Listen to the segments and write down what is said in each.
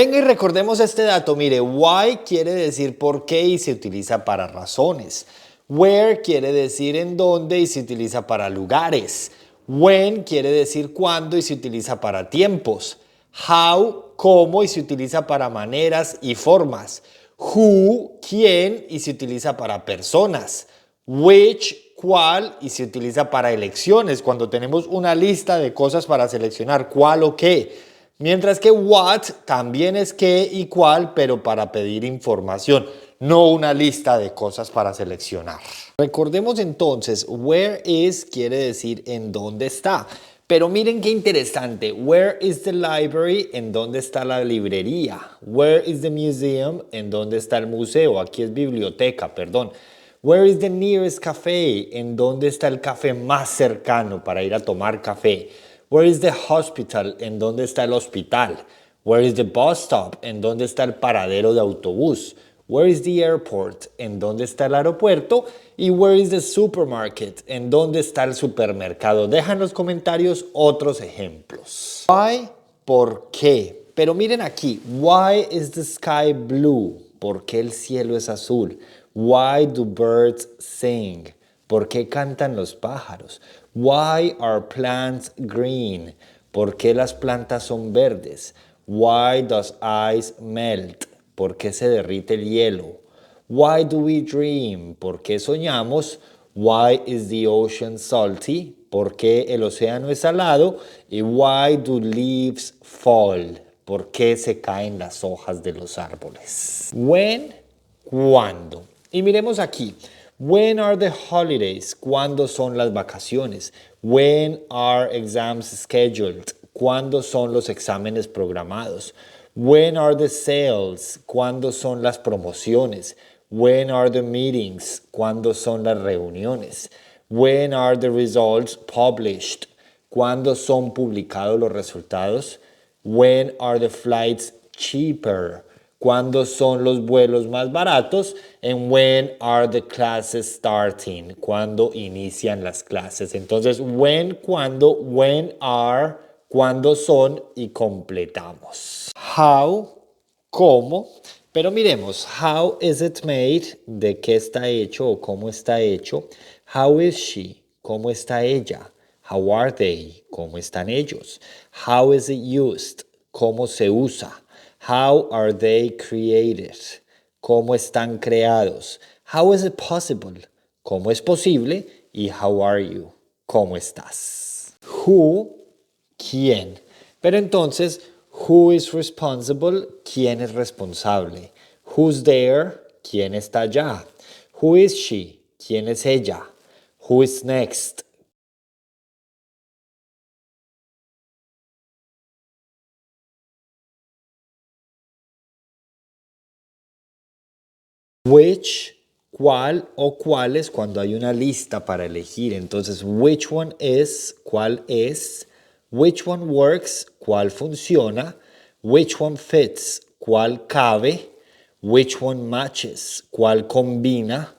Venga y recordemos este dato. Mire, why quiere decir por qué y se utiliza para razones. Where quiere decir en dónde y se utiliza para lugares. When quiere decir cuándo y se utiliza para tiempos. How, cómo y se utiliza para maneras y formas. Who, quién y se utiliza para personas. Which, cuál y se utiliza para elecciones. Cuando tenemos una lista de cosas para seleccionar cuál o qué. Mientras que what también es qué y cuál, pero para pedir información, no una lista de cosas para seleccionar. Recordemos entonces, where is quiere decir en dónde está. Pero miren qué interesante, where is the library, en dónde está la librería. Where is the museum, en dónde está el museo. Aquí es biblioteca, perdón. Where is the nearest cafe, en dónde está el café más cercano para ir a tomar café. Where is the hospital? ¿En dónde está el hospital? Where is the bus stop? ¿En dónde está el paradero de autobús? Where is the airport? ¿En dónde está el aeropuerto? Y where is the supermarket? ¿En dónde está el supermercado? Deja en los comentarios otros ejemplos. Why? ¿Por qué? Pero miren aquí. Why is the sky blue? ¿Por qué el cielo es azul? Why do birds sing? ¿Por qué cantan los pájaros? Why are plants green? ¿Por qué las plantas son verdes? Why does ice melt? ¿Por qué se derrite el hielo? Why do we dream? ¿Por qué soñamos? Why is the ocean salty? ¿Por qué el océano es salado? Y why do leaves fall? ¿Por qué se caen las hojas de los árboles? When, ¿cuándo? Y miremos aquí. When are the holidays? ¿Cuándo son las vacaciones? When are exams scheduled? ¿Cuándo son los exámenes programados? When are the sales? ¿Cuándo son las promociones? When are the meetings? ¿Cuándo son las reuniones? When are the results published? ¿Cuándo son publicados los resultados? When are the flights cheaper? ¿Cuándo son los vuelos más baratos? And when are the classes starting? ¿Cuándo inician las clases? Entonces, when, cuándo, when are, cuándo son y completamos. How, cómo. Pero miremos, how is it made? ¿De qué está hecho o cómo está hecho? How is she? ¿Cómo está ella? How are they? ¿Cómo están ellos? How is it used? ¿Cómo se usa? How are they created? ¿Cómo están creados? How is it possible? ¿Cómo es posible? Y how are you? ¿Cómo estás? Who, ¿quién? Pero entonces, who is responsible? ¿Quién es responsable? Who's there? ¿Quién está allá? Who is she? ¿Quién es ella? Who is next? Which, cuál o cuáles cuando hay una lista para elegir. Entonces, which one is, cuál es. Which one works, cuál funciona. Which one fits, cuál cabe. Which one matches, cuál combina.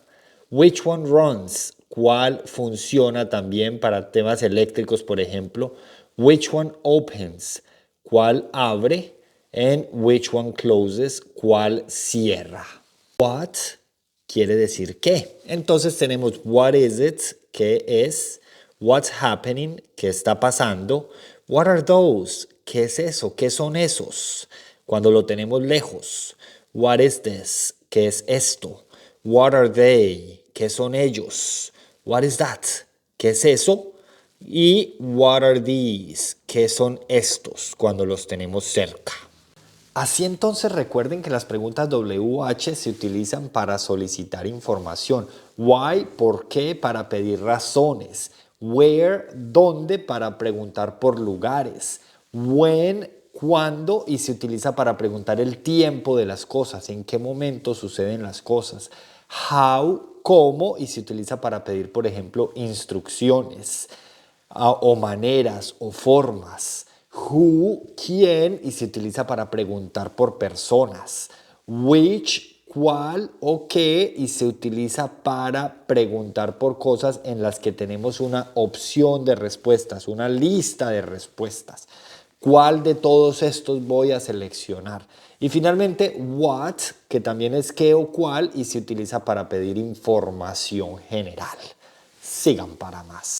Which one runs, cuál funciona también para temas eléctricos, por ejemplo. Which one opens, cuál abre. And which one closes, cuál cierra. What quiere decir qué. Entonces tenemos what is it, qué es. What's happening, qué está pasando. What are those, qué es eso, qué son esos. Cuando lo tenemos lejos. What is this, qué es esto. What are they, qué son ellos. What is that, qué es eso. Y what are these, qué son estos cuando los tenemos cerca. Así entonces recuerden que las preguntas WH se utilizan para solicitar información. Why, ¿por qué? Para pedir razones. Where, ¿dónde? Para preguntar por lugares. When, ¿cuándo? Y se utiliza para preguntar el tiempo de las cosas, en qué momento suceden las cosas. How, ¿cómo? Y se utiliza para pedir, por ejemplo, instrucciones o maneras o formas. Who, quién, y se utiliza para preguntar por personas. Which, cuál o qué, y se utiliza para preguntar por cosas en las que tenemos una opción de respuestas, una lista de respuestas. ¿Cuál de todos estos voy a seleccionar? Y finalmente, what, que también es qué o cuál y se utiliza para pedir información general. Sigan para más.